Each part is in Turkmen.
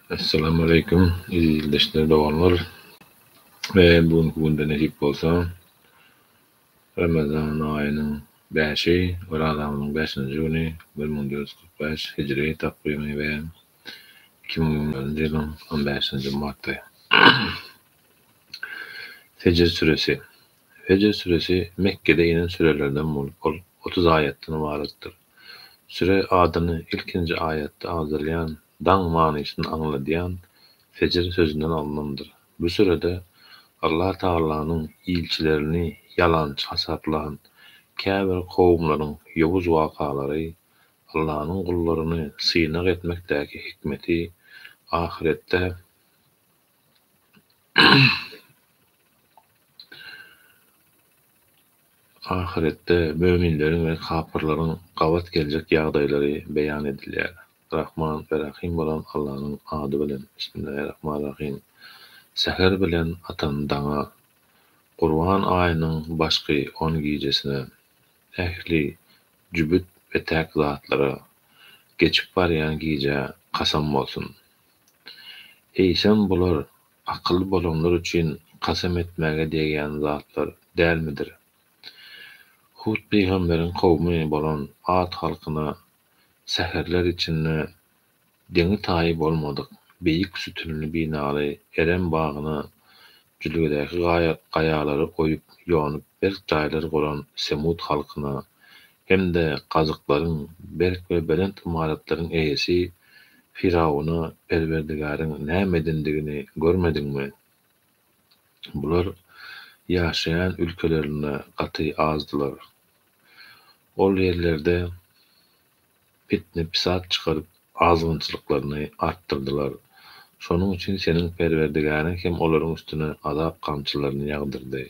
Assalamu alaikum. İzleyiciler doğanlar ve bugünkü günde nasip bolsa Ramazan ayının 5'i ve Ramazan'ın 5-nji güni 1445 Hicri takvimi ve 2020 yılın 15-nji marty. Fecr suresi. Fecr suresi Mekke'de inen sürelerden bolup 30 ayetden ibaretdir. Süre adyny ilkinji ayetde agzalyan daň manysyny aňladýan fecr sözünden alınandyr. Bu sürede Allah Taala'nın ilçilerini yalançy hasaplan käbir kowumlaryň ýowuz wakalary, Allah'ın gullaryny synak etmekdäki hikmeti ahirette möminleriň we kafirlaryň gabat geljek ýagdaýlary beýan edilýär. Rahman we Rahim bolan Allah'ın ady bilen. Bismillahirrahmanirrahim. Seher bilen atan daňa, Qurban aýynyň başky 10 gijesine, ähli jübüt we täk zatlara, geçip barýan gije kasam bolsun. Eýsem bular akylly bolanlar üçin kasam etmäge diýen zatlar dälmidir? Hud peýgamberiň kowmy bolan Ad halkyna seherler içinde deňi taýyp bolmadyk, beýik sütünli binaly Eren bagyna jülgedäki gaýalary goýup ýonyp berk jaýlar golan Semud halkyna hemde gazyklaryň berk we belent imaratlaryň eýesi Firawuna Perwerdigaryň näme edindigini görmediňmi? Bular ýaşaýan ülkelerine gaty azdylar. Ol ýerlerde fitne pisat çykaryp azgynçylyklaryny artdyrdylar. Şonuň üçin seniň Perwerdigaryň hem olaryň üstüne azap kamçylaryny ýagdyrdy.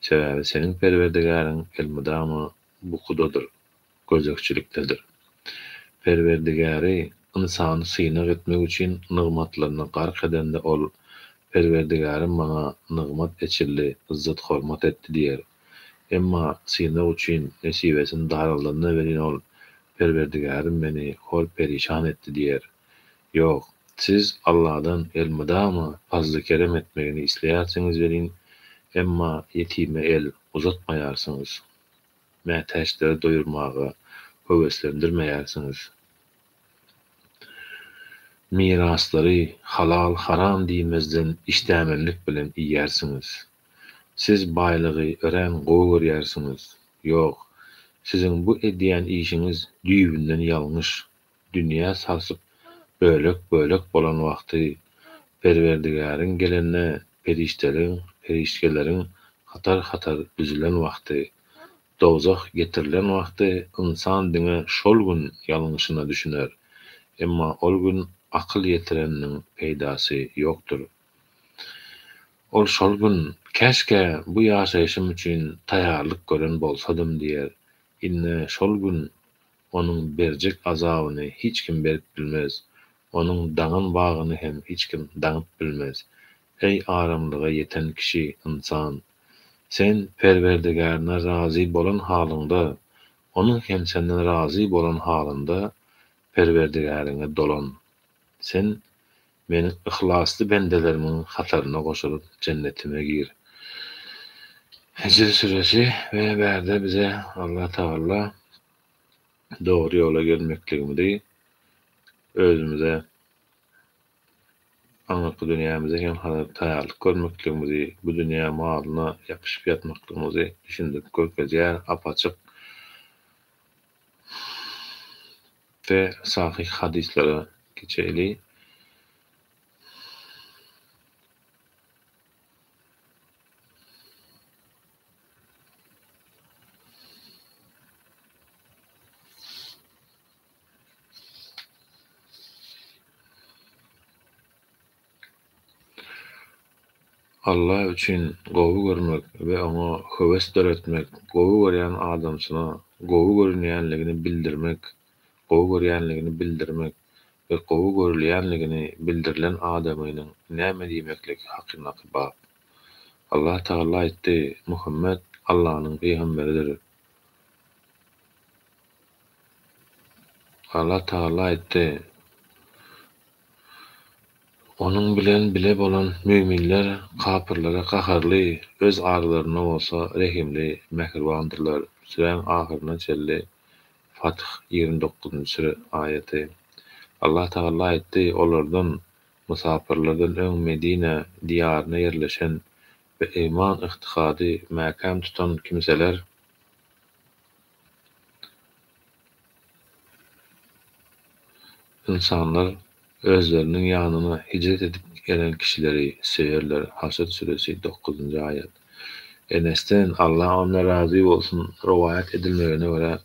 Sebäbi seniň Perwerdigaryň elmydamy bu kudadyr, gözekçilikdedir. Perwerdigary insany synak etmek üçin nygmatlaryny gark edende ol Perwerdigarym maňa nygmat eçildi, izzat hormat etdi diýer. Emma synak üçin nesibesini daraldyna berin ol Perwerdigarym meni hol perişan etdi diýer. Ýok, siz Allah'dan elmydamy fazla kerem etmegini isleýärsiňiz berin, emma yetime el uzatmaýarsyňyz. Mätäçleri doýurmagy höweslendirmeýärsiňiz. Miraslary halal haram diýmezden işdämelik bilen iýersiňiz. Siz baýlygy ören gowy görýärsiňiz. Ýok, siziň bu edýän işiňiz düýbünden ýalňyş. Dünýä sasyp bölek bolan wagty Perwerdigariň gelenne perişkeleriň hatar düzülen wagty, dozak getirilen wagty insan diňe şol gün ýalňyşyna düşüner. Emma ol gün akyl ýetireniniň peýdasy ýokdur. Ol şol gün käşke bu ýaşaýşym üçin taýýarlyk gören bolsadym diýer. Inne şol gün onuň berjek azabyny hiç kim berip bilmez. Onuň daňan bagyny hem hiç kim daňyp bilmez. Ey aramlyga ýeten kişi, insan, sen Perwerdigaryna razy bolan halynda, onuň hem senden razy bolan halynda Perwerdigaryňe dolan. Sen meni ihlasly bendelerimiň hataryna goşulyp cennetime gir. Fecr suresi ve berde bize Allah Taala doğru yola gelmekligimizi, özümüze aňyky dünýämize hem taýýarlyk görmekligimizi, bu dünýä malyna ýapyşyp ýatmaklygymyzy düşündük, görkezýär, apaçyk ve sahih hadislere geçeli. Allah üçin gowy görmek we oňa höwes döretmek, gowy görýän adamsyna gowy görünýänligini bildirmek, gowy görýänligini bildirmek we gowy görülýänligini bildirilen adamynyň näme diýmeklik hakyna bap. Allah Taala aýtdy: Muhammed Allah'ın peýgamberidir. Allah Taala aýtdy: Onun bilen bile bolan müminler kapırlara kaharly, öz arlaryna bolsa rehimli, mehriwandyrlar. Süren ahyrına çelli Fatih 29-njy sure ayeti. Allah Taala aýtdy, olardan musapirlerden öň Medine diýaryna yerleşen ve iman ihtikady mäkam tutan kimseler insanlar özleriniň ýanyna hicret edip gelen kişileri seýerler. Haşr suresi 9-njy aýat. Enes'ten Allah ona razı bolsun rivayet edilmegine görä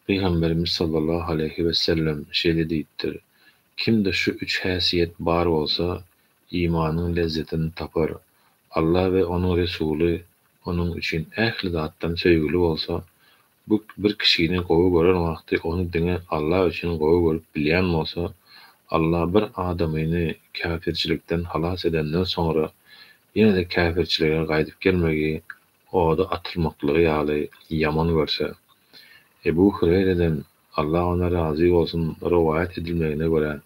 Peygamberimiz sallallahu aleyhi ve sellem şeýle diýipdir. Kimde şu üç häsiýet bar bolsa imanyň lezzetini tapar. Allah ve onun Resulü onun için ähli zatdan söýgüli bolsa, bu bir kişini gowy gören wagty onu diňe Allah için gowy görüp bilýän bolsa, Allah bir adamyny kafirçilikden halas edenden sonra ýene de kafirçilige gaýdyp gelmegi, oda atylmaklygy ýaly ýaman görse. Ebu Hureyre'den Allah ona razı bolsun rivayet edilmegine görä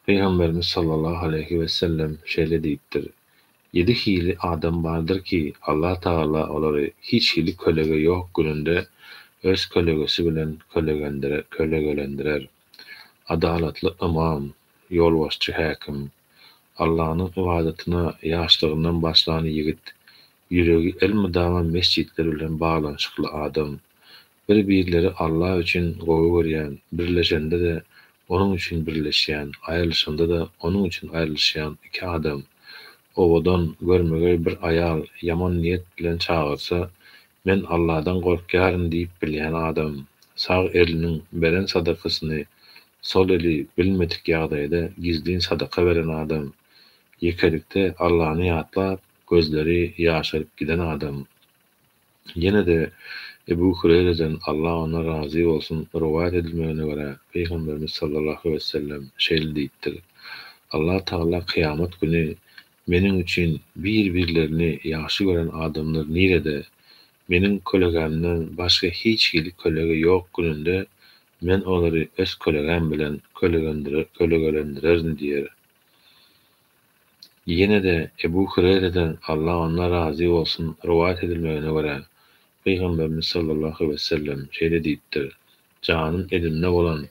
Peygamberimiz sallallahu aleyhi ve sellem şeýle diýipdir. 7 hili adam bardır ki Allah Taala olary hiç hili kölege ýok gününde öz kölegesi bilen kölegelendirer. Adalatly imam, ýolbaşçy häkim, Allah'ın ibadetina ýaşlygyndan başlayan ýigit, ýüregi el-müdama mesjidler bilen baglanşykly adam, bir-birleri Allah üçin gowy görýän, birleşende de onun üçin birleşýän, aýrylşanda da onun üçin aýrylşýan iki adam. Owadan görmege bir ayal yaman niyet bilen çağırsa, men Allah'dan gorkýaryn diýip bilýän adam, sağ eliniň beren sadakasyny sol eli bilmedik ýagdaýda gizlin sadaka beren adam, ýekelikde Allah'ny ýatlap gözleri ýaşaryp giden adam. Ýene de Ebu Hureyre'den Allah ona razı bolsun rivayet edilmegine görä Peygamberimiz sallallahu aleyhi ve sellem şeýle diýipdir. Allah Taala kıyamet günü meniň üçin bir-birlerini ýaşy gören adamlar nirede, meniň kölegemden başga hiç hili kölege ýok gününde men olary öz kölegem bilen kölegelendirerin diýer. Ýene de Ebu Hureyre'den Allah ona razı bolsun rivayet edilmegine görä Peygamberimiz sallallahu aleyhi ve sellem şeýle diýipdir. Canım elimde bolan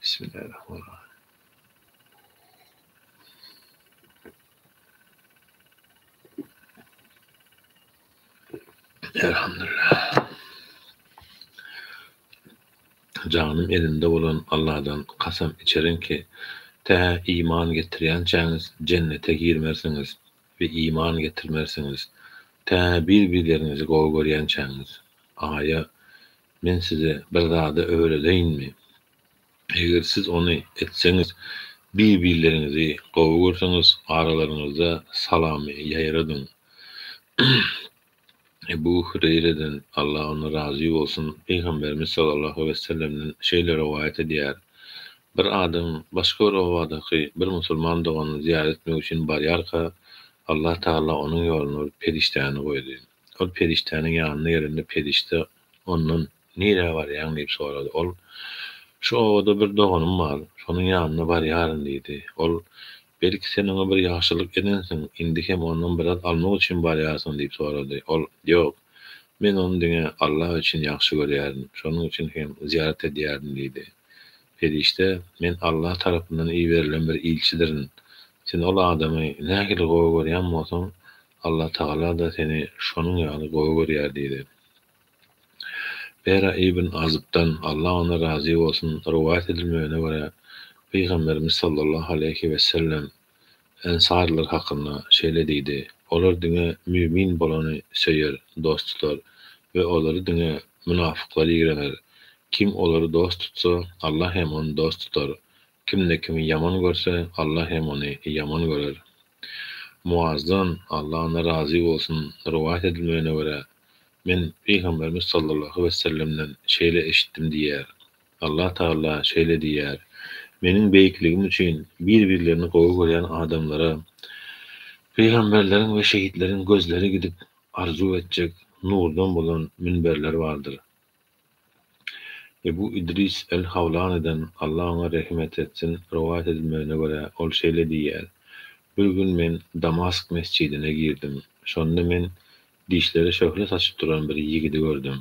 Bismillahirrahmanirrahim. Elhamdülillah. Canım elinde bolan Allah'dan kasam içerin ki te iman getirýänçäňiz cennete girmersiniz ve iman getirmersiniz. Te bir-birlerinizi gowy görýänçäňiz. Aya men size bir zada öwredeýinmi? Eger siz onu etseňiz bir-birlerinizi gowy görseňiz aralaryňyzda salamy ýaýradyn. Ebu Hureyre'den Allah ona razı bolsun Peygamberimiz sallallahu aleyhi ve sellem'den şeýle rivayet edýär. Bir adam başga bir owadaky bir musulman dogany ziyaret etmek üçin barýarka Allah Taala onuň ýoluna bir periştäni goýdy. O periştäniň ýanyna gelende perişte ondan "Nire barýaň?" diýip sorady. Ol "Şu owada bir doganym bar, şonuň ýanyna barýaryn" diýdi. Ol "Belki sen ona bir ýaşylyk edensiň, indi hem ondan biraz almak üçin barýarsyň" diýip sorady. Ol "Ýok, men onu diňe Allah üçin ýaşy görýärdim, şonuň üçin hem ziyaret edýärdim" diýdi. Perişte "Men Allah tarapyndan iyi berilen bir ilçidirin. Sen ol adamy nähili gowy görýän bolsaň, Allah Taala da seni şonuň ýaly gowy görýär" diýdi. Bera ibn Azib'dan Allah ona razı bolsun rivayet edilmegine görä Peygamberimiz sallallahu aleyhi ve sellem ensarlar hakynda şeýle diýdi. Olar diňe mümin bolany söýer, dost tutar ve olary diňe münafyklar ýigrener. Kim olary dost tutsa, Allah hem onu dost tutar. Kimde kimi yaman görse, Allah hem onu yaman görer. Muazdan Allah ona razı bolsun rivayet edilmegine görä men Peygamberimiz sallallahu aleyhi ve sellem'den şeýle eşitdim diýär. Allah Taala şeýle diýär. Meniň beýikligim üçin bir-birlerini gowy görýän adamlara peygamberleriň we şehitleriň gözleri gidip arzu etjek nurdan bolan minberler bardyr. Ebu İdris el-Havlani'den Allah ona rahmet etsin rivayet edilmegine göre ol şeýle diýýär. Bir gün men Damask mescidine girdim. Şonda men dişleri şöhret açyp duran bir ýigidi gördüm.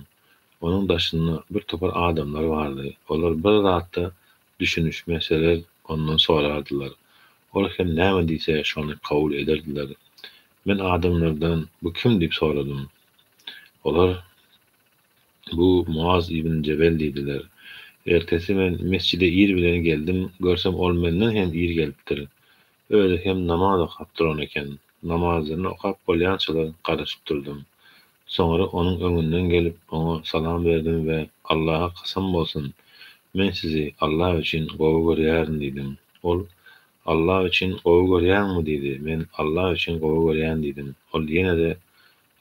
Onuň daşynda bir topar adamlar bardy. Olar bir zatda düşünüşmeseler ondan sorardylar. Ol hem näme diýse şonu kabul ederdiler. Men adamlardan bu kim diýip soradym. Olar bu Muaz ibn Cebel diýdiler. Ertesi men mescide ir bilen geldim. Görsem ol menden hem ir gelipdir. Öyle hem namaz okap duran eken. Namazyny okap bolýançylar garaşyp durdum. Soňra onuň öňünden gelip ona salam berdim we Allaha kasam bolsun. Men sizi Allah üçin gowy görýärin diýdim. Ol Allah üçin gowy görýärmi diýdi. Men Allah üçin gowy görýän diýdim. Ol ýene-de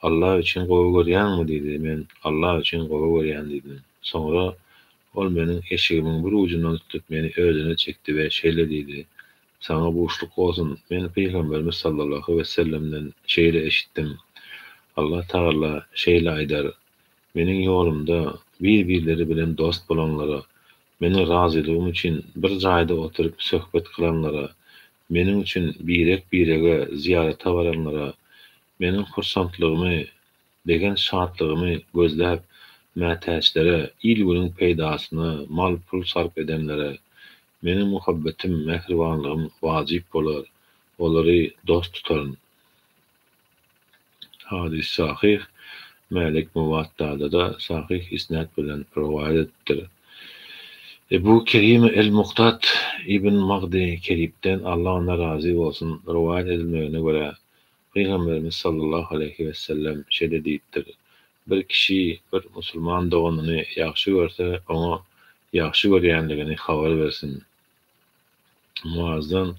Allah üçin gowy görýärmi diýdi. Men Allah üçin gowy görýän diýdim. Soňra ol meniň eşigimiň bir ujundan tutup meni özüne çekdi we şeýle diýdi. Sana boşluk bolsun. Men Peýgamberimiz sallallahu aleyhi we sellemden şeýle eşitdim. Allah Taala şeýle aýdar. Meniň ýolumda bir-birleri bilen dost bolanlara, meni razylygym üçin bir jaýda oturup söhbet kılanlara, meniň üçin birek-birege ziýarata baranlara, meniň hursantlygymy, degen şadlygymy gözläp mätäçlere, ilginiň peýdasyna mal pul sarp edenlere, meniň muhabbetim, mehribanlygym wajyp bolar. Olary dost tutaryn. Hadis sahih. Malik Muwatta'da da sahih isnad bilen rivayet etdir. Ebu Kerim el-Muqtat ibn Magdi Kerib'den Allah ona razı bolsun rivayet edilmegine göre Peygamberimiz sallallahu aleyhi ve sellem şeýle diýipdir. Bir kişi bir musulman doganyny ýagşy görse, ona ýagşy görýänligini habar bersin. Muazdan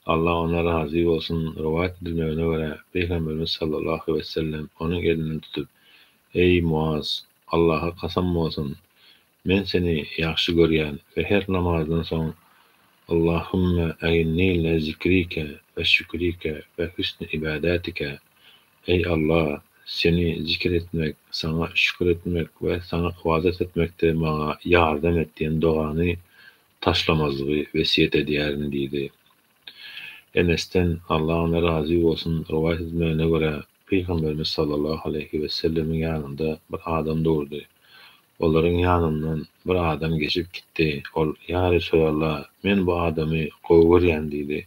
Allah ona razı bolsun rivayet edilmegine göre Peygamberimiz sallallahu aleyhi ve sellem onuň elinden tutup Ey Muaz, Allah'a kasam bolsun. Men seni ýagşy görýän we her namazdan soň Allahumma a'inni li zikrika ve şükrika ve husni ibadatika. Ey Allah, seni zikir etmek, sana şükür etmek ve sana ibadet etmekde bana yardım etdiğin dogany taşlamazlygy wesiýet edýärin diýdi. Enes'ten Allah ona razı bolsun rivayet edilmegine göre Peygamberimiz sallallahu aleyhi ve sellemin ýanynda bir adam durdy. Olaryň ýanyndan bir adam geçip gitdi. Ol, "Ya Resulallah, men bu adamy gowy görýän" diýdi.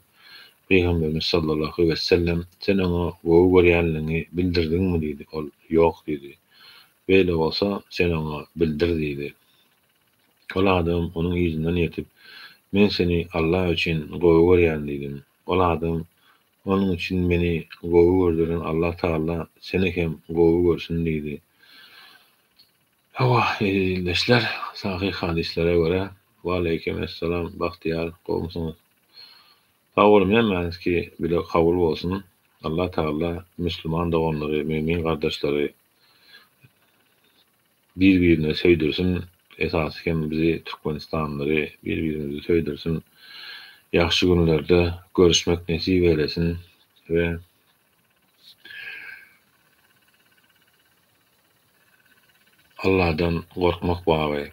Peygamberimiz sallallahu aleyhi ve sellem, "Sen ona gowy görýänligiňi bildirdiňmi?" diýdi. Ol, "Ýok" diýdi. "Beýle bolsa, sen ona bildir" diýdi. Ol adam onuň ýüzünden ýetip, "Men seni Allah üçin gowy görýän" diýdim. Ol adam, "Onuň üçin meni gowy gördüren Allah Taala seni hem gowy görsün" diýdi. Hawa izleşler sahih hadislere göre ve aleyküm esselam bahtiyar gowmuşsunuz. Sağ olun memnunuz ki bile kabul bolsun. Allah Taala Müslüman doganlary, mümin gardaşlary bir-birine söýdirsin. Esasy hem bizi Türkmenistanlary bir-birimizi söýdirsin. Ýagşy günlerde görüşmek nesip eylesin ve Allah'dan gorkmak bagy.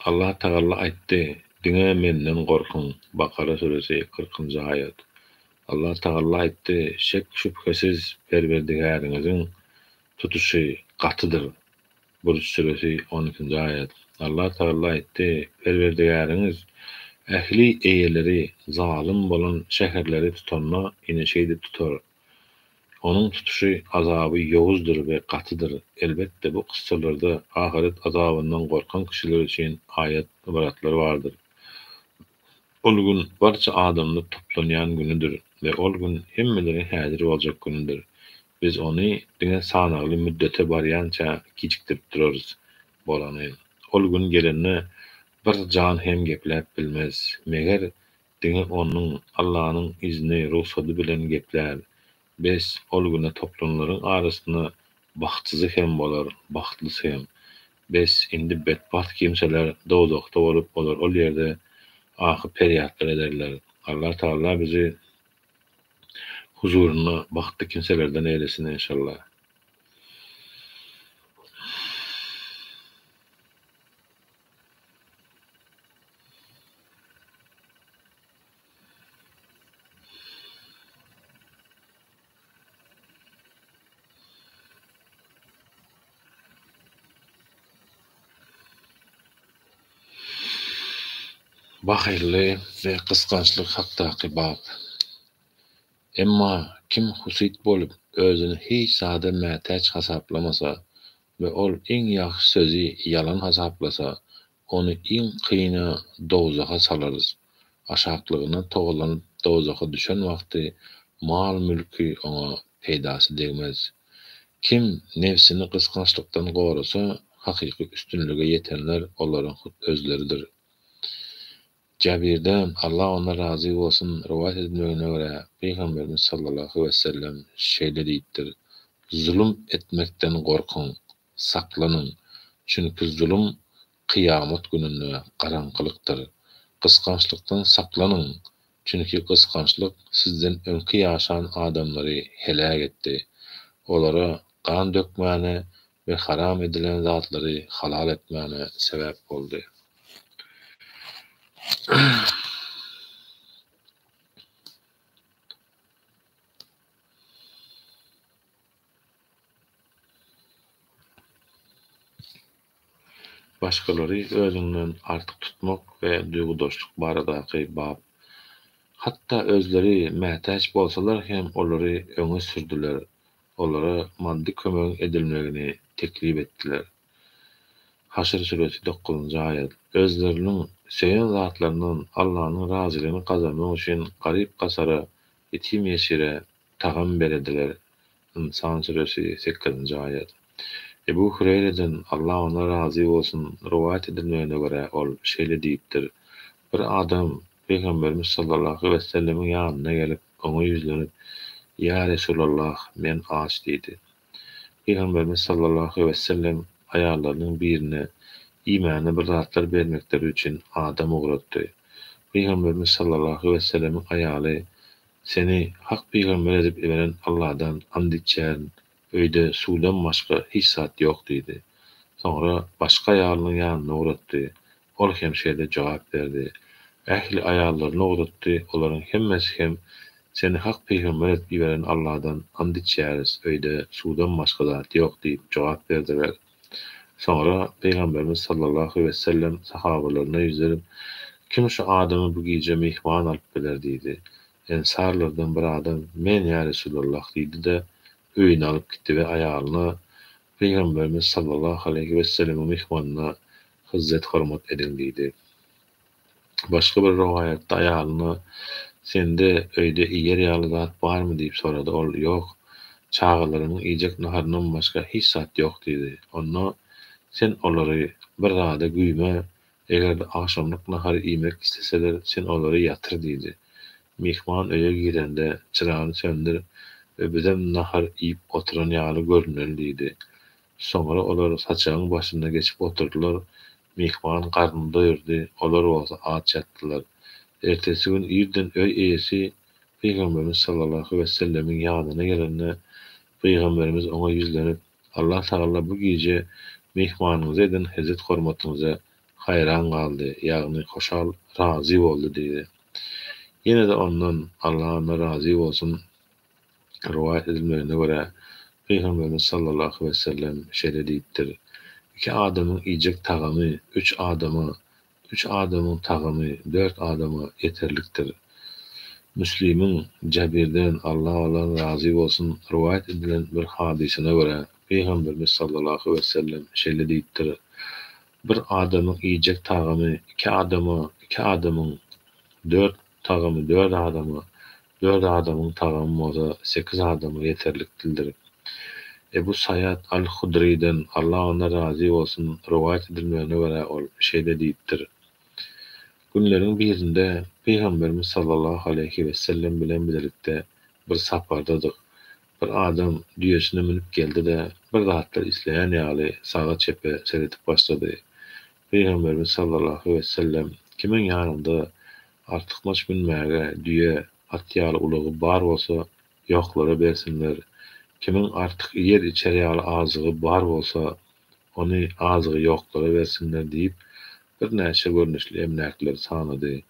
Allah Taala aýtdy: "Diňe menden gorkun." Bakara suresi 40-njy aýat. Allah Taala aýtdy: "Şek şüphesiz Perwerdigäriňiziň tutuşy gatydyr." Buruç suresi 12-nji aýat. Allah Taala aýtdy: "Perwerdigäriňiz ähli eýeleri zalim bolan şäherleri tutanma ine şeýdi tutar. Onuň tutuşy azaby ýowuzdyr we gatydyr." Elbetde bu kıssalarda ahiret azabından gorkan kişiler üçin ayet ibaratlar vardır. Ol gün barça adamlar toplanýan günüdür we ol gün hemmeleri häzir boljak günüdür. Biz ony diňe sanagly müddete barýança gijikdirip durarys bolany. Ol gün gelende bir jan hem gepläp bilmez. Meger diňe onuň Allah'nyň izni, ruhsaty bilen gepler. Biz ol güne toplanlaryň arasyna baxtsy hem bolar, baxtlysy hem. Biz indi bedbaht kimseler dozakda bolup bolar. Ol ýerde ahy perýatlar ederler. Allah Taala bizi huzuruny baxtly kimselerden eylesin inşallah. Bahyrly we kyskançlyk hakdaky bab. Emma kim husyt bolup özüni hiç sada mätäç hasaplamasa we ol iň ýaxşy sözi ýalan hasaplasa, ony iň kıyna dowzaga salarys. Aşaklygyna togulanyp dowzaga düşen wagty mal mülki oňa peýdasy degmez. Kim nefsini kyskançlykdan gorasa, hakyky üstünlige ýetenler olaryň özleridir. Cabirden Allah ona razı bolsun rivayet edilmegine göre Peygamberimiz sallallahu aleyhi ve sellem şeýle diýipdir. Zulüm etmekden gorkun, saklanın. Çünkü zulüm kıyamet gününe garankylykdyr. Kıskançlykdan saklanın. Çünkü kıskançlyk sizden öňki ýaşan adamlary helak etdi. Olara kan dökmäne ve haram edilen zatlary halal etmäne sebäp boldy. Başgalary özünden artyk tutmak we duýgudaşlyk baradaky bab. Hatda özleri mätäç bolsalar hem olary öňe sürdüler. Olara maddi kömek edilmegini teklip etdiler. Haşr suresi 9-njy aýat. Özleriniň seýen zatlarynyň Allahyň razylygyny kazanmak üçin garyp gasara, ýetim ýeşire tagam berediler. İnsan suresi 8-njy aýat. Ebu Hureyre'den Allah ona razı olsun rivayet edilmegine göre ol şeýle diýipdir. Bir adam Peygamberimiz sallallahu aleyhi ve sellemin ýanyna gelip oňa ýüzlenip "Ya Resulallah, men aç" diýdi. Peygamberimiz sallallahu aleyhi ve sellem aýallarynyň birine iýmany bir zatlar bermekleri üçin adam uğratdy. Peygamberimiz sallallahu aleyhi ve sellemin aýaly "Seni hak peygamber edip eberen Allah'dan and içýän, öýde suwdan başga hiç zat ýok" diýdi. Soňra başga aýalynyň ýanyna uğratdy. Ol hem şeýle jogap berdi. Ähli aýallaryny uğratdy, olaryň hemmesi hem "Seni hak peygamber edip eberen Allah'dan and içýäris, öýde suwdan başga zat ýok" diýip jogap berdiler. Soňra Peygamberimiz sallallahu aleyhi ve sellem sahabalaryna ýüzlenip "Kim şu adamy bu giýje mehman alyp geler" diýdi. Ensarlardan bir adam "Men ya Resulullah" diýdi de öýüne alyp gitdi we aýalyna Peygamberimiz sallallahu aleyhi ve sellemin mehmanına hyzzet hormat edin diýdi. Başga bir rivayetde aýalyna "Sende öýde iýer ýaly zat barmy" diýip sorady. Ol "Ýok, çağalarynyň iýjek naharyndan başga hiç zat ýok" diýdi. Onda "Sen olary bir rada güýme, eger akşamlyk nahar iýmek isteseler, sen olary ýatyr" diýdi. Mehman öýe girende çyragyny söndür we bizem nahar iýip oturan ýaly görünür diýdi. Soňra olar saçagyň başynda geçip oturdular. Mehman garny doýurdy, olar bolsa aç ýatdylar. Ertesi gün ýerden öý eýesi Peygamberimiz sallallahu aleyhi ve sellemin ýanyna gelende Peygamberimiz oňa ýüzlenip "Allah taala bu giýje mehmanyňyza eden hezet hormatyňyza haýran galdy, ýagny hoşal, razy boldy" diýdi. Ýene de ondan Allah ona razı bolsun rivayet edilmegine göre Peygamberimiz sallallahu aleyhi ve sellem şeýle diýipdir. İki adamın iýjek tagamy, üç adamın tagamy, 4 adama yeterlikdir. Müslim'in Cabirden Allah olan razı bolsun rivayet edilen bir hadisine göre Peygamberimiz sallallahu aleyhi ve sellem şeýle diýipdir. Bir adamın iýjek tagamy, iki adamın 4 tagamy, 4 adamın tagamy bolsa 8 adama yeterlikdir. Ebu Sayyad al-Hudri'den Allah ona razı olsun rivayet edilmegine göre ol şeýle diýipdir. Günleriň birinde Peygamberimiz sallallahu aleyhi ve sellem bilen birlikde bir sapardadyk. Bir adam düýesine minip geldi de bir zatlar isleýän ýaly sağa çepe seretip başlady. Peygamberimiz sallallahu aleyhi ve sellem kimin ýanynda artykmaç binmäge düýe at ýaly ulagy bar bolsa ýoklara bersinler. Kimin artık yer içeri ýaly azygy bar bolsa ony azygy ýoklara bersinler diýip bir näçe görnüşli emnäkler sanady.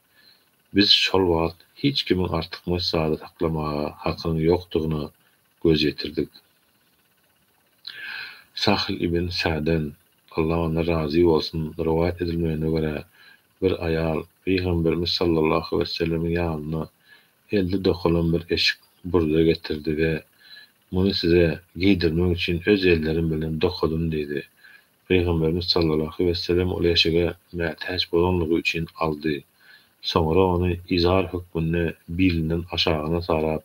Biz şol wagt hiç kimin artykmaç zady taklamaga hakyň ýokdugyna göz ýetirdik. Sahl ibn Sa'den Allah ona razı bolsun rivayet edilmegine göre bir ayal Peygamberimiz sallallahu aleyhi ve sellemin ýanyna elde dokulan bir eşik burda getirdi ve muny size giydirmek için öz ellerim bilen dokudum dedi. Peygamberimiz sallallahu aleyhi ve sellem ol eşige mätäç bolanlygy üçin aldy. Soňra ony izar hukmyny bilinden aşagyna sarap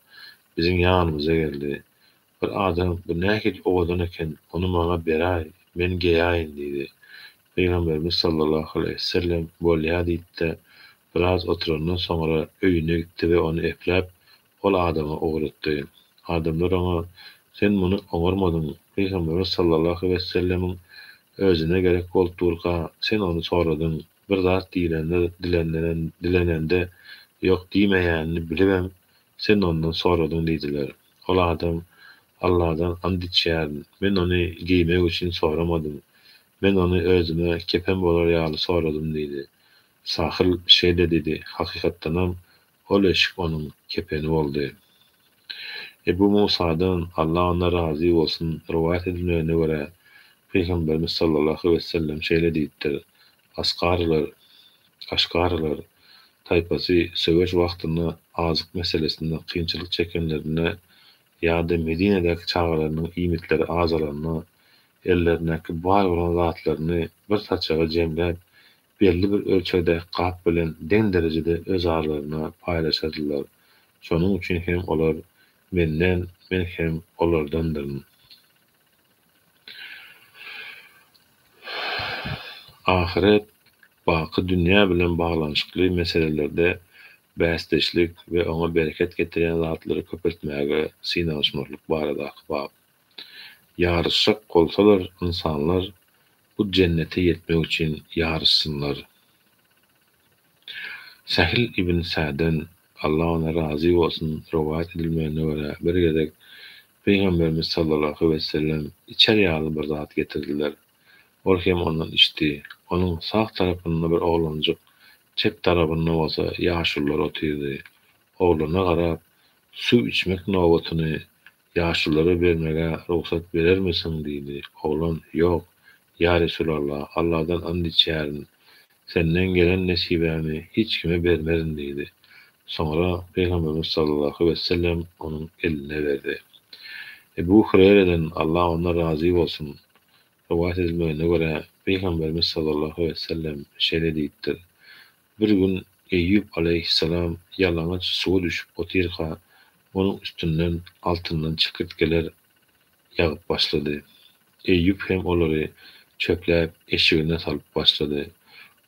bizim ýanymyza geldi. Bir adam bu nähil owadan eken onu maňa beräý, men geýäýin dedi. Peygamberimiz sallallahu aleyhi ve sellem bolýa diýdi. Biraz oturandan soňra öýüne gitdi we onu epläp ol adama ugratdy. Adamlar ona sen muny oňarmadyň. Peygamberimiz sallallahu aleyhi ve sellemin özüne gerek bolturga sen onu soradyň. Bir zat dilenende ýok diýmeýänini bilibem. Sen ondan soradyň diýdiler. Ol adam Allah'dan and içýärdim. Men onu giymek üçin soramadym. Men onu özüme kepen bolar ýaly soradym diýdi. Sahyl şeýle dedi. Hakykatdanam ol eşik onuň kepeni boldy. Ebu Musa'dan Allah ona razy bolsun rivayet edilmegine görä Peygamberimiz sallallahu aleyhi ve sellem şeýle diýipdir. Aşgarylar taýpasy söwüş wagtyny azyk meselesinde kynçylyk çekenlerine ýa-da Medine'däki çağalarynyň iýmitleri azalanyna ellerindäki bar bolan zatlaryny bir saçaga jemläp belli bir ölçede gap bilen deň derejede öz aralaryna paýlaşadylar. Şonuň üçin hem olar menden, men hem olardandyrmyn. Ahiret baky dünýä bilen baglanyşykly meselelerde bäsdeşlik we oňa bereket getiren zatlary köpeltmäge synanyşmazlyk baradaky bab. Ýarışyk bolsalar insanlar bu cennete yetmek üçin ýarışsynlar. Sahil ibn Sa'den Allah ona razy bolsun rivayet edilmegine görä bir gezek Peygamberimiz sallallahu aleyhi ve sellem içer ýaly bir zat getirdiler. Ol hem ondan içdi. Onuň sağ tarapynda bir oglanjyk, çep tarapynda bolsa ýaşullar otyrdy. Oglana garap su içmek nowatyny ýaşullara bermege ruhsat berermisin diýdi. Oglan ýok, ýa Resulallah, Allah'dan and içýärin. Senden gelen nesibämi hiç kime bermerin diýdi. Soňra Peygamberimiz sallallahu aleyhi ve sellem onuň eline berdi. Ebu Hureyre'den Allah ona razy bolsun rivayet edilmegine görä Peygamberimiz sallallahu aleyhi ve sellem şeýle diýipdir. Bir gün Eyyub aleyhisselam ýalanyç suwa düşüp otyrka onuň üstünden altından çykyrtgeler ýagyp başlady. Eyyub hem olary çöpläp eşigine salyp başlady.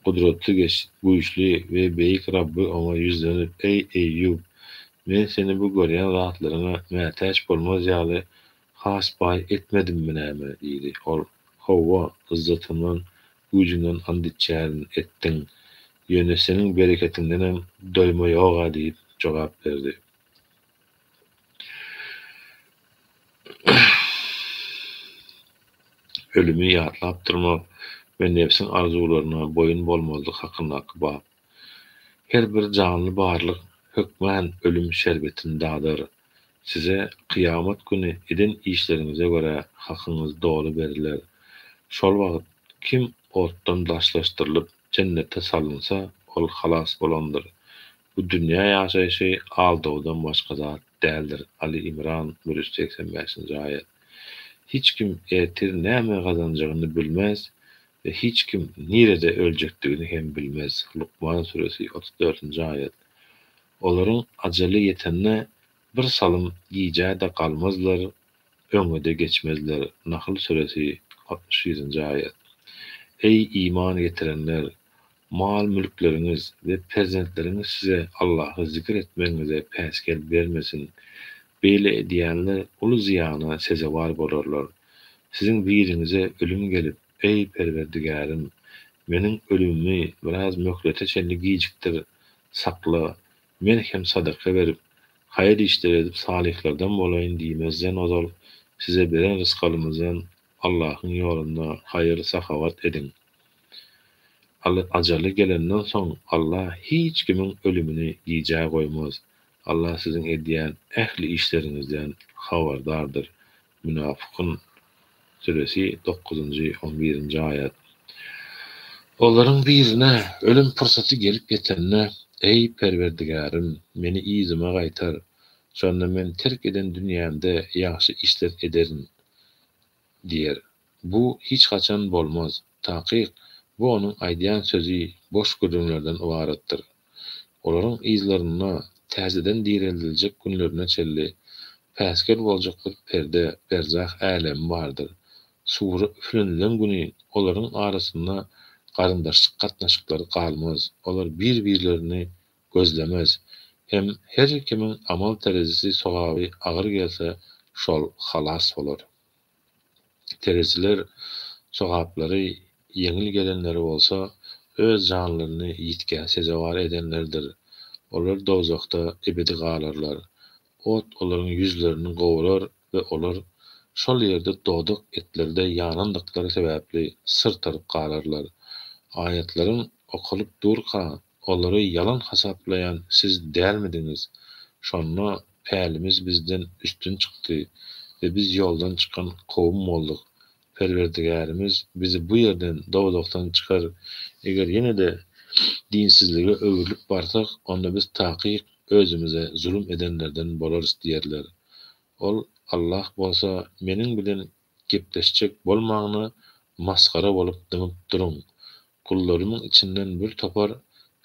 Kudretli güýçli we beýik Rabbi ona ýüzlenip ey Eyyub, men seni bu görýän zatlaryňa mätäç bolmaz ýaly has baý etmedimmi näme diýdi. Ol Howwa izzatyndan güýjünden and içýärin etdiň. Ýöne seniň bereketinden doýma ýok diýip jogap berdi. Ölümi ýatlap durmak we nefsin arzularyna boyun bolmazlyk hakynaky bab. Her bir canly barlyk hökmän ölüm şerbetindadyr. Size kıyamet günü eden işlerinize göre hakyňyz dolu beriler. Şol wagt kim otdan daşlaşdyrlyp cennete salynsa ol halas bolandyr. Bu dünýä ýaşaýşy aldawdan başga zat däldir. Ali İmran 185-nji aýat. Hiç kim etir näme gazanjagyny bilmez ve hiç kim nirede öljekdigini hem bilmez. Luqman suresi 34-nji aýat. Olaryň ajaly ýetenne bir salym giýjä de galmazlar, öňe de geçmezler. Nahl suresi 67-nji aýat. Ey iman getirenler, mal mülkleriniz ve perzentleriniz size Allah'ı zikir etmenize päsgel bermesin. Beýle edýänler ulu ziýana sezebar bolarlar. Sizin birinize ölüm gelip, ey Perwerdigarim, meniň ölümimi biraz möhlete çenli giýjikdir, sakla, men hem sadaka berip, hayır işler edip salihlerden bolayın diýmezden ozal, size beren rızkalymyzdan Allah'ın ýolunda hayır sahavat edin. Ajaly gelenden soň Allah hiç kimin ölümini giýjä goýmaz. Allah sizin edýän ähli işlerinizden habardardyr. Münafıkın suresi 9-11-nji aýat. Olaryň birine ölüm pursaty gelip ýetende, "Ey Perwerdigarim, meni izyma gaýtar. Şonda men terk eden dünýämde ýaxşy işler ederim" diýer. Bu hiç haçan bolmaz. Takyk bu onuň aýdýan sözi boş gürlemlerden ibaretdir. Olaryň izlerini täzeden direldiljek günlerine çelli päsgel boljak bir perde, berzah älemi bardyr. Suwry üflenilen güni olaryň arasynda garyndaşlyk gatnaşyklary galmaz. Olar bir-birlerini gözlemez. Hem her kimiň amal terezisi sogaby agyr gelse şol halas bolar. Tereziler sogaplary yeňil gelenleri bolsa öz janlaryny ýitkä sezewar edenlerdir. Olar dozakda ebedi galarlar. Ot olaryň ýüzlerini gowrar we olar şol ýerde dodyk etlerde ýanandyklary sebäpli syrtyryp galarlar. Ayetlerin okulyp durka, olary yalan hasaplayan siz dälmidiňiz? Şonda pälimiz bizden üstün çykdy we biz ýoldan çykan kowum bolduk. Perwerdigarimiz bizi bu ýerden dowlukdan çykar. Eger ýene-de dinsizlige öwürlüp barsak, onda biz takyk özümize zulüm edenlerden bolarys diýerler. Ol Allah bolsa meniň bilen gepleşjek bolmagyny maskara bolup dymyp duruň. Kullarymyň içinden bir topar,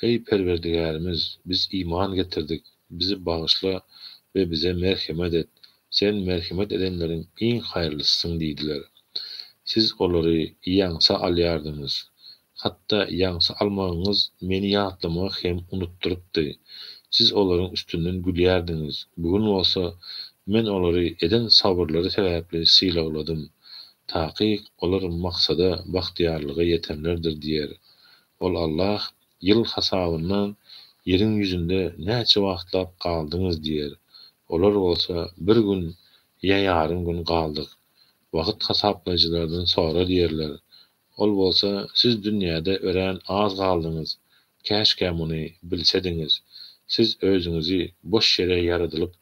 "Ey Perwerdigarimiz, biz iman getirdik. Bizi bagyşla we bize merhemet et. Sen merhemet edenleriň iň haýyrlysysyň" diýdiler. Siz olary ýaňsa alýardyňyz. Hatda ýaňsa almagyňyz meni ýatlamagy hem unutturupdy. Siz olaryň üstünden gülýärdiňiz. Bugün bolsa men olary eden sabırlary sebäpli sylawadym. Takyk olar maksada bahtiýarlyga ýetenlerdir diýer. Ol Allah ýyl hasabyndan ýeriň ýüzünde näçe wagtlap galdyňyz diýer. Olar bolsa bir gün ýa ýarym gün galdyk. Wagt hasaplayjylardan sonra diýerler. Ol bolsa siz dünýäde ören az galdyňyz. Käşke muny bilsediňiz. Siz özüňizi boş ýere ýaradylyp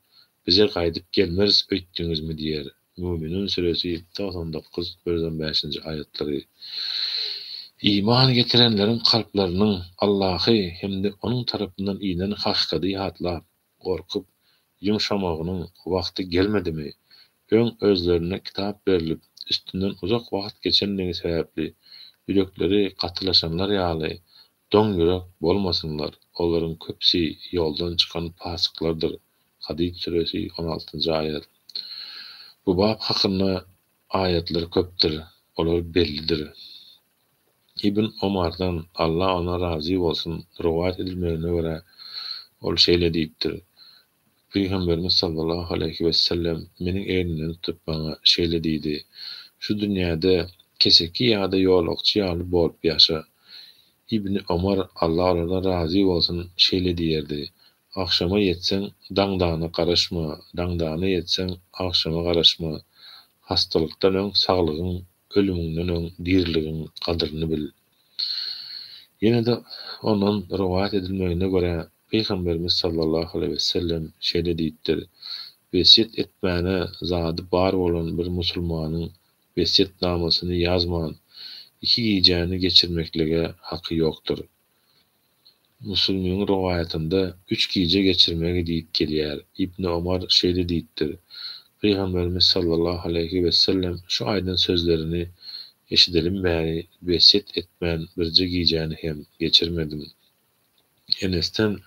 bize gaýdyp gelmez öýtdiňizmi diýer. Müminun suresi 99-105 ayetlary. İman getirenlerin kalplerinin Allah'ı hem de onun tarafından inen hakikati hatlap, korkup, yumşamagynyň wagty gelmedimi? Öň özlerine kitap berilip, üstünden uzak wagt geçenligi sebäpli ýürekleri gatylaşanlar ýaly doň ýürek bolmasynlar. Olaryň köpsi ýoldan çykan pasyklardyr. Hadid suresi 16 ayet. Bu bab hakynda ayetler köpdir. Olar bellidir. İbn Omar'dan Allah ona razı bolsun rivayet edilmegine göre ol şeýle diýipdir. Peygamberimiz sallallahu aleyhi ve sellem meniň elimden tutup bana şeýle diýdi. Şu dünýäde keseki ýa-da ýolukçy ýaly bolup ýaşa. İbn Omar Allah ondan razı bolsun şeýle diýerdi. Akşama yetsen daňdagyna garaşma, daňdagyna yetsen akşama garaşma. Hastalykdan öň saglygyň, ölümünden öň dirligiň gadryny bil. Ýene-de onuň rivayet edilmegine göre Peygamberimiz sallallahu aleyhi ve sellem şeýle diýipdir. Wesiýet etmäne zady bar bolan bir musulmanyň wesiýet namasyny ýazman, iki giýjäni geçirmeklige haky ýokdur. Musulmanyň riwayatynda 3 giýje geçirmegi diýip gelýär. İbn Omar şeýle diýipdir. Peygamberimiz sallallahu aleyhi ve sellem şu aýdan sözlerini eşidelim bäri wesiýet etmän birje giýjäni hem geçirmedim. Enes'ten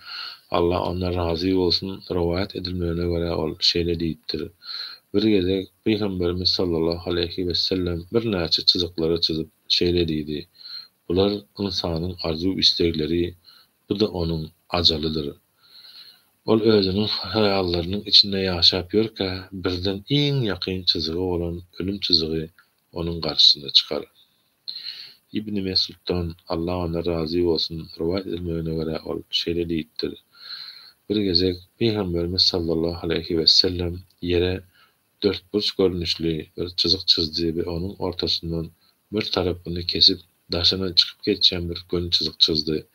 Allah ona razı bolsun rivayet edilmegine göre ol şeýle diýipdir. Bir geze Peygamberimiz sallallahu aleyhi ve sellem bir näçe çyzyklary çyzyp şeýle diýdi. Bular insanyň arzu istekleri, bu da onuň ajalydyr. Ol özüniň hayallarynyň içinde ýaşap ýörkä, birden iň ýakyn çyzygy bolan ölüm çyzygy onuň garşysyna çykar. İbn Mesud'dan Allah ona razı bolsun rivayet edilmegine göre ol şeýle diýipdir. Bir gezek Peygamberimiz sallallahu aleyhi ve sellem yere dört burç görünüşli bir çyzyk çizdi ve onuň ortasyndan bir tarapyny kesip daşyna çykyp geçen bir gön çyzyk çizdi.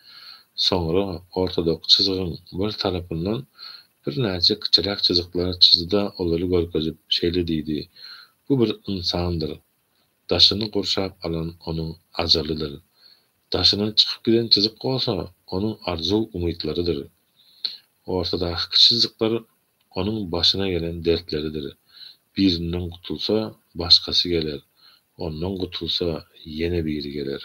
Soňra ortadaki çyzygyň bir tarapyndan bir näçe kiçirak çyzyklar çizdi da olary görkezip şeýle diýdi. Bu bir insandyr. Daşyny gurşap alan onuň ajalydyr. Daşynyň çykyp giden çyzyk bolsa, onuň arzuw umytlarydyr. Ortadaky kiçizikler onuň başyna gelen dertleridir. Birinden gutulsa, başgasy geler. Ondan gutulsa, ýene biri geler.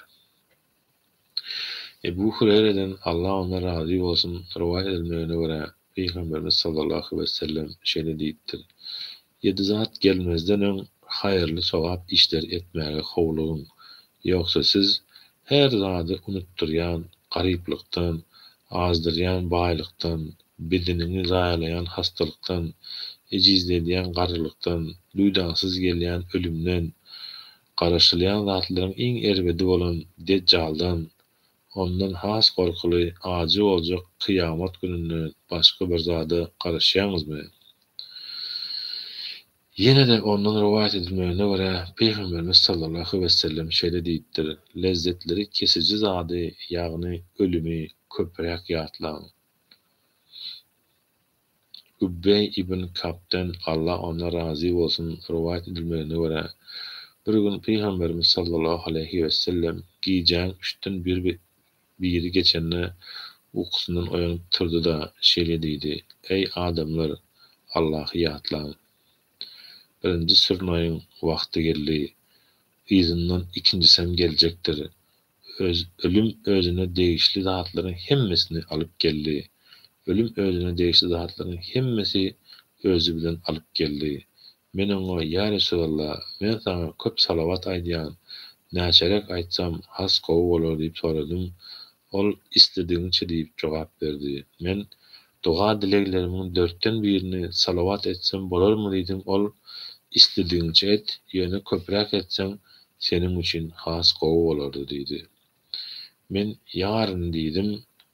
Ebu Hureyre'den Allah ona razı bolsun rivayet edilmegine göre Peygamberimiz sallallahu aleyhi ve sellem şeýle diýipdir. 7 zat gelmezden öň haýyrly sowap işler etmäge howlugyň. Ýogsa siz her zady unutdurýan garyplykdan, azdyrýan baýlykdan, bedenini zaýalayan hastalykdan, ejizledýän garrylykdan, duýdansyz gelýän ölümden, garaşylýan zatlaryň iň erbedi bolan decjaldan, ondan has gorkuly ajy boljak kıyamat gününden başga bir zada garaşýaňyzmy? Ýene de ondan rivayet edilmegine göre Peygamberimiz sallallahu aleyhi ve sellem şeýle diýipdir: Lezzetleri kesiji zady, ýagny ölümi köprek ýatlaň. Übbey ibn Kab'den Allah ona razı bolsun rivayet edilmegine göre bir gün Peygamberimiz sallallahu aleyhi ve sellem giýjäň üçden biri geçenne uykusundan oýanyp turdy da şeýle diýdi: Ey adamlar, Allahy ýatlaň. Birinji sürnaýyň wagty geldi. Izynyň ikinjisem geljekdir. Ölüm özüne degişli zatlaryň hemmesini alyp geldi. Ölüm özüne degişli zatlaryň hemmesi özü bilen alyp geldi. Men oňa ýa Resulallah, men sana köp salawat aýdýan, näçerek aýtsam has gowy bolar diýip soradym. Ol istediğinçe diýip jogap berdi. Men duga dileglerimiň 4den birini salawat etsem bolarmy diýdim. Ol istediğinçe et, ýöne köprek etseň seniň üçin has gowy bolardy diýdi. Men ýaryn diýdim.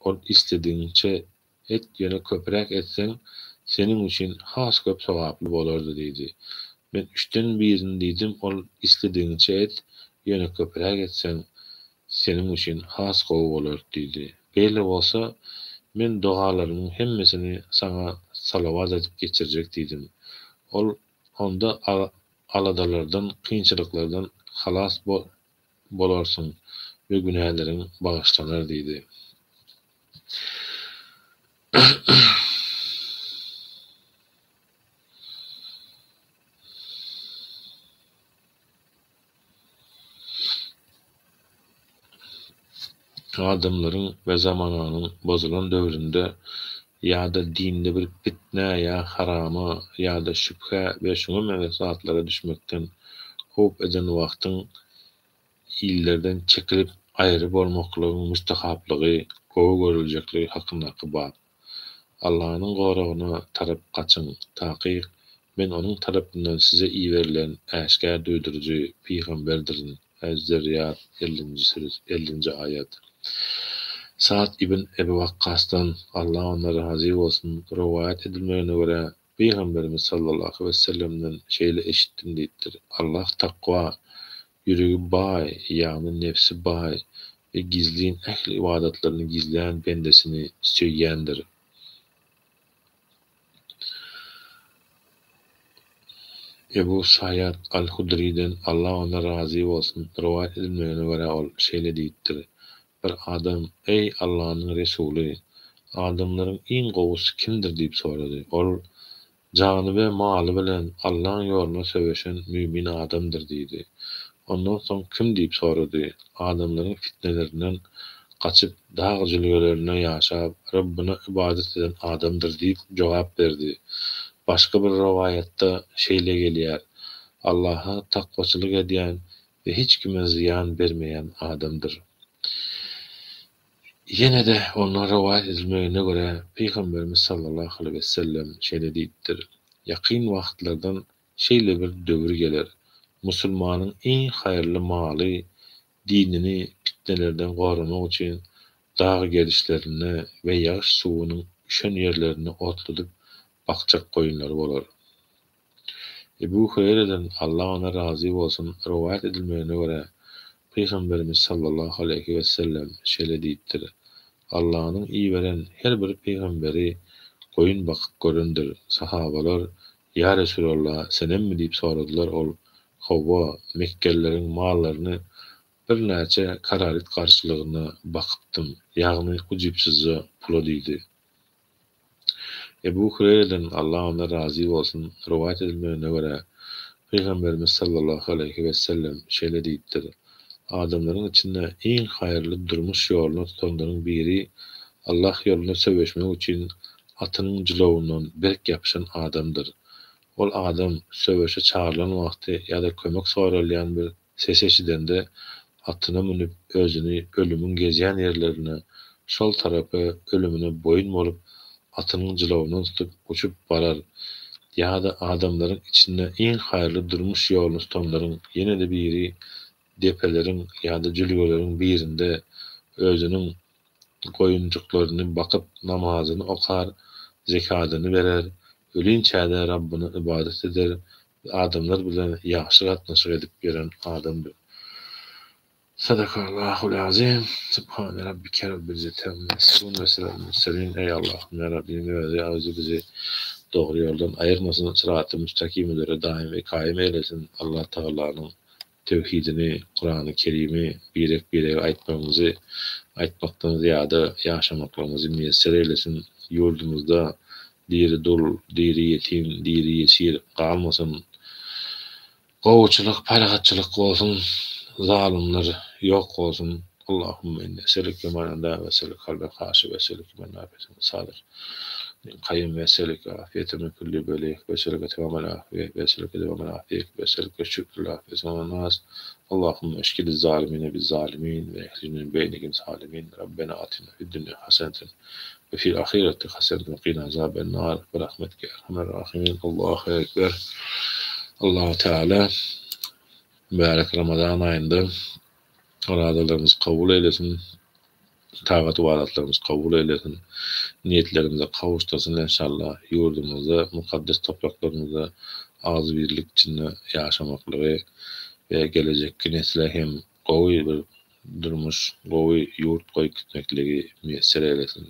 Ol istediğinçe et, ýöne köprek etseň seniň üçin has köp sowaply bolardy diýdi. Men 3den birini diýdim. Ol istediğinçe et, ýöne köprek etseň seniň üçin has gowy bolar diýdi. Beýle bolsa, men dugalarymyň hemmesini sana salawat edip geçirjek diýdim. Ol onda aladalardan, kynçylyklardan halas bolarsyň we günählerin bagyşlanar diýdi. Adamlaryň we zamananyň bozulan döwründe ýa-da dinde bir fitne ýa harama ýa-da şüphe we şuňa mevzuatlara düşmekden howp eden wagtyň illerden çekilip aýry bolmaklygyň müstahaplygy, gowy görüljekleri hakyndaky bap. Allahyň goragyna tarap gaçyň, taky men onuň tarapyndan size iýerilen äşgär duýdurjy peýgamberdirin. Ez-Zerriyat 50-nji ayat. Sa'd ibn Ebi Waqqas'tan Allah ona razı bolsun rivayet edilmegine göre Peygamberimiz sallallahu aleyhi ve sellem'den şeýle eşitdim diýipdir. Allah takwa, ýüregi baý, ýagny nefsi baý we gizliň ähli ibadatlaryny gizleýän bendesini söýýändir. Ebu Sayyad al-Hudri'den Allah ona razı bolsun rivayet edilmegine göre ol şeýle diýipdir. Bir adam, ey Allah'ın Resulü, adamların iň gowusy kimdir diýip sorady. Ol, jany we maly bilen Allah'ın ýoluna söwüşen mümin adamdyr diýdi. Ondan soň kim diýip sorady. Adamlaryň fitnelerinden gaçyp dağ jülgelerine ýaşap, Rabbyna ibadet eden adamdyr diýip jogap berdi. Başga bir rivayetde şeýle gelýär. Allah'a takwaçylyk edýän we hiç kime ziyan bermeýän adamdyr. Ýene de onuň rivayet edilmegine göre Peygamberimiz sallallahu aleyhi ve sellem şeýle diýipdir. Ýakyn wagtlardan şeýle bir döwür geler. Musulmanyň iň haýyrly maly dinini fitnelerden goramak üçin dağ gelişlerine we ýaş suwunyň üşen ýerlerini otladyp bakjak goýunlary bolar. Ebu Hureyre'den Allah ona razı bolsun rivayet edilmegine göre Peygamberimiz sallallahu aleyhi ve sellem şeýle diýipdir. Allah'ın iyi veren her bir peygamberi goýun bakyp görendir. Sahabalar, ya Resulallah, senem mi diýip soradylar. Ol, hawa Mekkelilerin mallaryny Bir näçe karalit garşylygyna bakypdym. Ýagny ujypsyza pula diýdi. Ebu Hureyre'den Allah ona razy bolsun rivayet edilmegine görä Peygamberimiz sallallahu aleyhi ve sellem şeýle diýipdir. Adamlaryň içinde iň haýyrly durmuş ýoluny tutanlaryň biri Allah ýoluna söwüşmek üçin atynyň jylawyndan berk ýapyşan adamdyr. Ol adam söwüşe çağrylan wagty ýa-da kömek soralýan bir ses eşidende atyna minip özüni ölümün gezýän ýerlerine şol tarapy ölümüne boyun bolup atynyň jylawyndan tutup uçup barar. Ýa-da adamlaryň içinde iň haýyrly durmuş ýoluny tutanlaryň ýene-de biri depeleriň ýa-da jülgeleriň birinde özüniň goýunçyklaryny bakyp namazyny okar, zekatyny berer, ölünçäde Rabbyny ibadet eder, adamlar bilen ýaxşy gatnaşyk edip beren adamdyr. Sadakallahul azim. Subhane rabbike rabbil izzati amma yasifun ve selamun murselin. Ey Allah'ım ya Rabbim ve azze bizi doğru yoldan ayırmasın, sırat-ı müstakim üzere daim ve kaim eylesin. Allah Teala'nın tevhidini, Kur'an-ı Kerim'i birek aytmaktan ziyade yaşamaklarımızı müyesser eylesin. Yurdumuzda diri dul, diri yetim, diri yesir kalmasın. Govuçluk, paragatçılık olsun. Zalimler yok olsun. Allahümme inne selike manada ve selik kalbe haşi ve selik men nafetin sadır. Kayyum ve selik afiyete min kulli bölek ve selik temamen afiyet ve selik devamen afiyet ve selik şükrü afiyet ve nas. Allahümme eşkili zalimine biz zalimin ve ehlinin beynigim zalimin. Rabbena atina fid dünya haseneten ve fil ahireti haseneten ve qina azaben nar ve rahmetke erhamer rahimin. Allahu ekber. Allah-u Teala mübarek Ramazan ayında aradalarımız kabul eylesin. Taat ve vaatlarımız kabul eylesin. Niyetlerimize kavuştursun inşallah. Yurdumuzda, mukaddes topraklarımızda az birlik içinde yaşamakları ve gelecek nesile hem gowy bir durmuş, gowy yurt koyup gitmekleri müyesser eylesin.